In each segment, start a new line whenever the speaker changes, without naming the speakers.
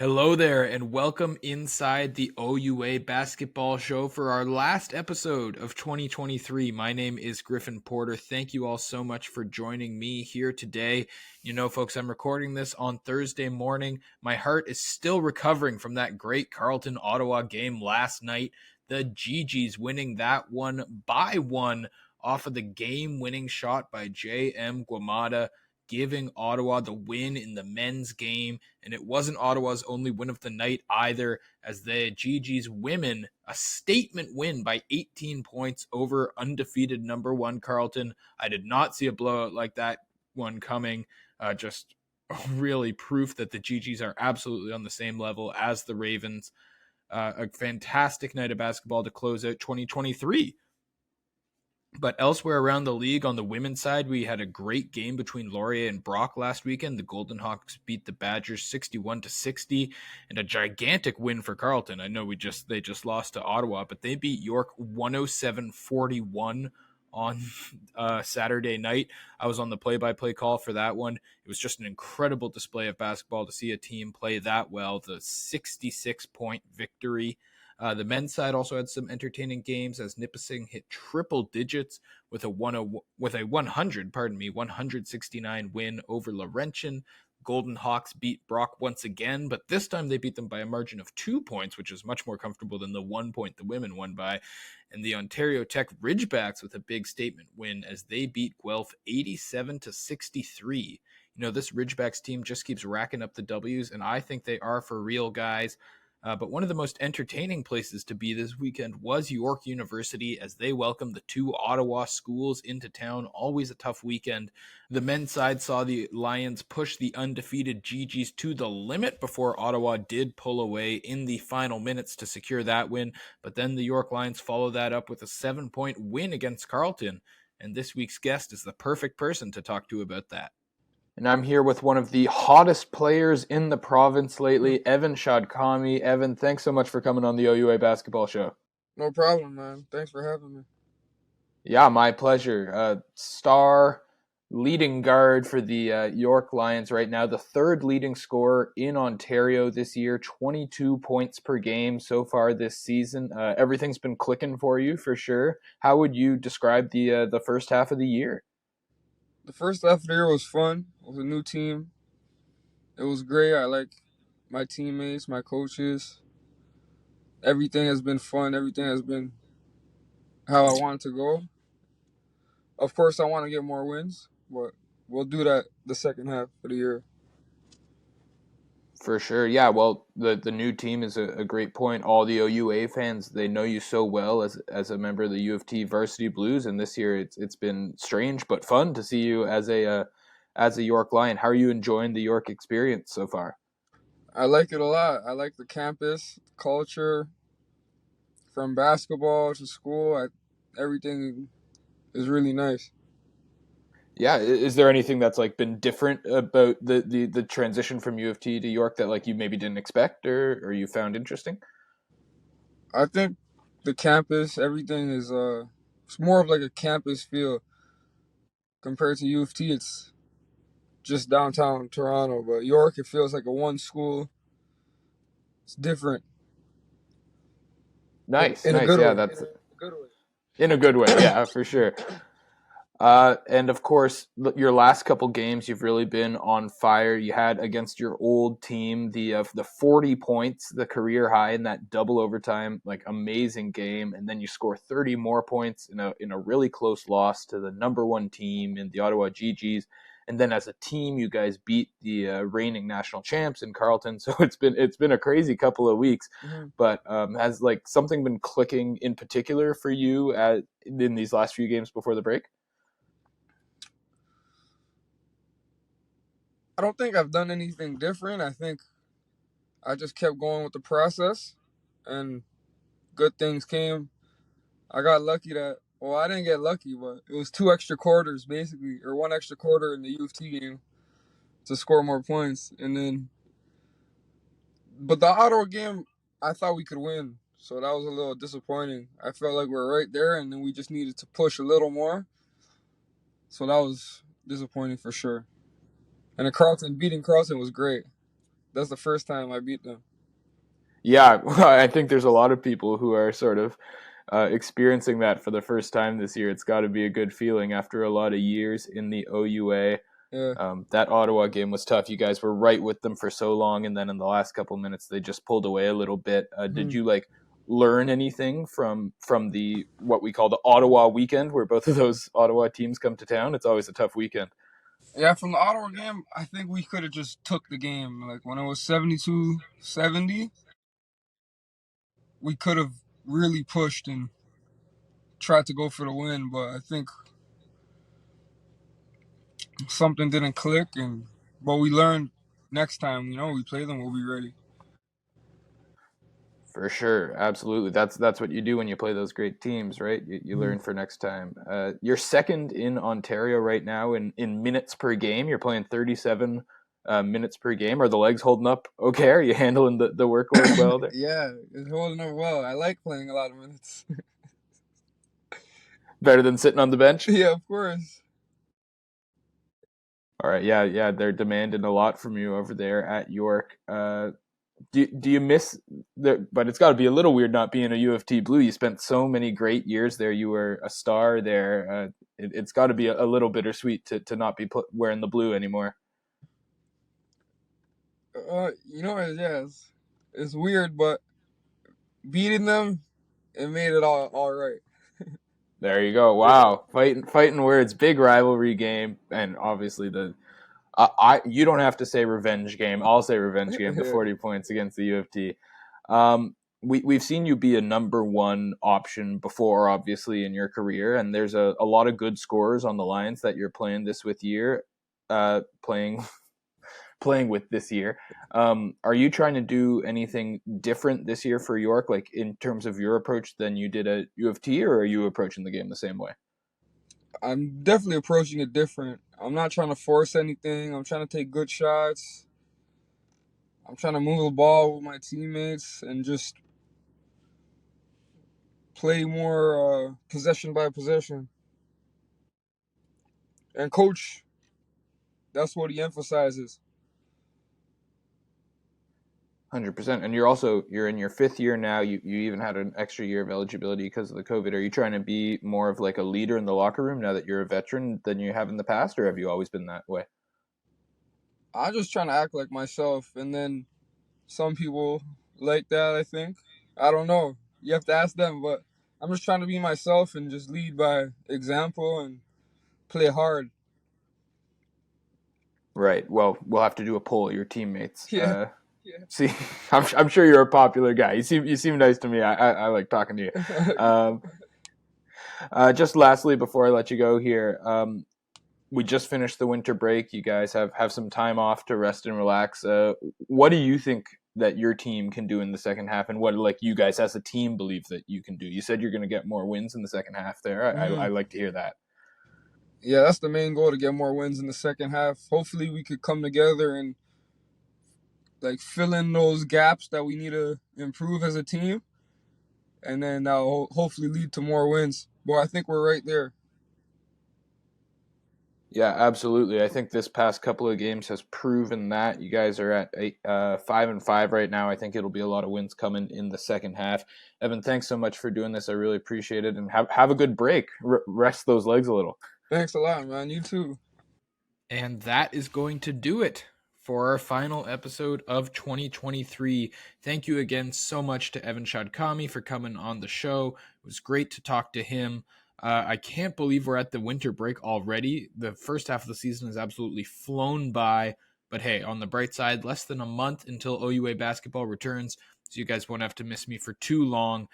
Hello there, and welcome inside the OUA basketball show for our last episode of 2023. My name is Griffin Porter. Thank you all so much for joining me here today. You know, folks, I'm recording this on Thursday morning. My heart is still recovering from that great Carleton Ottawa game last night. The GGs winning that one by one off of the game-winning shot by J.M. Guamada, giving Ottawa the win in the men's game. And it wasn't Ottawa's only win of the night either, as the GG's women, a statement win by 18 points over undefeated number one Carleton. I did not see a blowout like that one coming. Just really proof that the GG's are absolutely on the same level as the Ravens. A fantastic night of basketball to close out 2023. But elsewhere around the league, on the women's side, we had a great game between Laurier and Brock last weekend. The Golden Hawks beat the Badgers 61-60, and a gigantic win for Carleton. I know they just lost to Ottawa, but they beat York 107-41 on Saturday night. I was on the play-by-play call for that one. It was just an incredible display of basketball to see a team play that well. The 66-point victory. The men's side also had some entertaining games as Nipissing hit triple digits with a 169 win over Laurentian. Golden Hawks beat Brock once again, but this time they beat them by a margin of 2 points, which is much more comfortable than the 1 point the women won by. And the Ontario Tech Ridgebacks with a big statement win as they beat Guelph 87-63. You know, this Ridgebacks team just keeps racking up the W's, and I think they are for real, guys. But one of the most entertaining places to be this weekend was York University as they welcomed the two Ottawa schools into town. Always a tough weekend. The men's side saw the Lions push the undefeated GGs to the limit before Ottawa did pull away in the final minutes to secure that win. But then the York Lions follow that up with a 7-point win against Carleton. And this week's guest is the perfect person to talk to about that. And I'm here with one of the hottest players in the province lately, Evan Shadkami. Evan, thanks so much for coming on the OUA basketball show.
No problem, man. Thanks for having me.
Yeah, my pleasure. Star leading guard for the York Lions right now, the third leading scorer in Ontario this year, 22 points per game so far this season. Everything's been clicking for you for sure. How would you describe the first half of the year?
The first half of the year was fun. It was a new team. It was great. I like my teammates, my coaches. Everything has been fun. Everything has been how I want it to go. Of course, I want to get more wins, but we'll do that the second half of the year.
For sure. Yeah, well, the new team is a great point. All the OUA fans, they know you so well as a member of the U of T Varsity Blues, and this year it's been strange but fun to see you as a York Lion. How are you enjoying the York experience so far?
I like it a lot. I like the campus, culture, from basketball to school. Everything is really nice.
Yeah, is there anything that's like been different about the transition from U of T to York that like you maybe didn't expect or you found interesting?
I think the campus, everything is it's more of like a campus feel compared to U of T. It's just downtown Toronto, but York, it feels like a one school. It's different
Nice,
in a
nice.
good
Yeah,
way.
that's in a good way. Yeah, for sure. And of course, your last couple games, you've really been on fire. You had against your old team the 40 points, the career high in that double overtime, like amazing game, and then you score 30 more points in a really close loss to the number one team in the Ottawa GGs. And then as a team, you guys beat the reigning national champs in Carleton. So it's been a crazy couple of weeks.
Mm-hmm.
But has like something been clicking in particular for you in these last few games before the break?
I don't think I've done anything different. I think I just kept going with the process, and good things came. I got lucky well, I didn't get lucky, but it was two extra quarters basically, or one extra quarter in the U of T game to score more points, and then. But the Ottawa game, I thought we could win, so that was a little disappointing. I felt like we were right there, and then we just needed to push a little more. So that was disappointing for sure. And beating Carlton was great. That's the first time I beat them.
Yeah, I think there's a lot of people who are sort of experiencing that for the first time this year. It's got to be a good feeling after a lot of years in the OUA.
Yeah.
That Ottawa game was tough. You guys were right with them for so long, and then in the last couple minutes, they just pulled away a little bit. Did
Mhm.
you learn anything from the what we call the Ottawa weekend, where both of those Ottawa teams come to town? It's always a tough weekend.
Yeah, from the Ottawa game, I think we could have just took the game. Like when it was 72-70, we could have really pushed and tried to go for the win, but I think something didn't click, and but we learned next time. We play them, we'll be ready.
For sure, absolutely. That's what you do when you play those great teams, right? You
Mhm.
learn for next time. You're second in Ontario right now in minutes per game. You're playing 37 minutes per game. Are the legs holding up okay? Are you handling the workload well there?
Yeah, it's holding up well. I like playing a lot of minutes.
Better than sitting on the bench?
Yeah, of course.
All right, yeah, they're demanding a lot from you over there at York. Do you miss the? But it's got to be a little weird not being a U of T Blue. You spent so many great years there. You were a star there. It's got to be a little bittersweet to not be wearing the blue anymore.
Yeah, it's weird, but beating them, it made it all right.
There you go. Wow, fighting words. Big rivalry game, and obviously the you don't have to say revenge game. I'll say revenge game. The
Yeah.
40 points against the U of T. We've seen you be a number one option before, obviously, in your career, and there's a lot of good scorers on the lines that you're playing this with year, playing playing with this year. Are you trying to do anything different this year for York, like in terms of your approach than you did at U of T, or are you approaching the game the same way?
I'm definitely approaching it different. I'm not trying to force anything. I'm trying to take good shots. I'm trying to move the ball with my teammates and just play more possession by possession. And coach, that's what he emphasizes.
100%. And you're in your fifth year now. You even had an extra year of eligibility because of the COVID. Are you trying to be more of like a leader in the locker room now that you're a veteran than you have in the past, or have you always been that way?
I'm just trying to act like myself, and then some people like that. I think. I don't know. You have to ask them, but I'm just trying to be myself and just lead by example and play hard.
Right. Well, we'll have to do a poll of your teammates.
Yeah.
See, I'm sure you're a popular guy. You seem nice to me. I like talking to you. Um, just lastly, before I let you go here, we just finished the winter break. You guys have some time off to rest and relax. What do you think that your team can do in the second half, and what like you guys as a team believe that you can do? You said you're going to get more wins in the second half. There, I
Mhm.
like to hear that.
Yeah, that's the main goal, to get more wins in the second half. Hopefully, we could come together and like fill in those gaps that we need to improve as a team, and then that'll hopefully lead to more wins. But I think we're right there.
Yeah, absolutely. I think this past couple of games has proven that you guys are at 5-5 right now. I think it'll be a lot of wins coming in the second half. Evan, thanks so much for doing this. I really appreciate it, and have a good break. Rest those legs a little.
Thanks a lot, man. You too.
And that is going to do it for our final episode of 2023. Thank you again so much to Evan Shadkami for coming on the show. It was great to talk to him. I can't believe we're at the winter break already. The first half of the season has absolutely flown by. But hey, on the bright side, less than a month until OUA basketball returns, so you guys won't have to miss me for too long.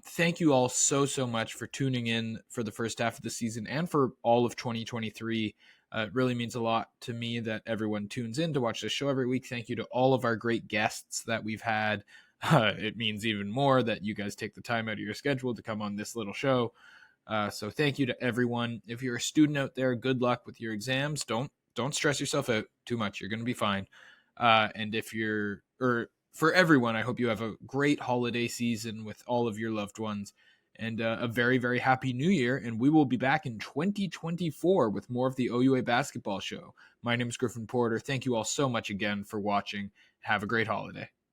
Thank you all so much for tuning in for the first half of the season and for all of 2023. It really means a lot to me that everyone tunes in to watch this show every week. Thank you to all of our great guests that we've had. It means even more that you guys take the time out of your schedule to come on this little show. So thank you to everyone. If you're a student out there, good luck with your exams. Don't stress yourself out too much. You're going to be fine. And if you're or for everyone, I hope you have a great holiday season with all of your loved ones and a very, very happy new year. And we will be back in 2024 with more of the OUA basketball show. My name is Griffin Porter. Thank you all so much again for watching, Have a great holiday.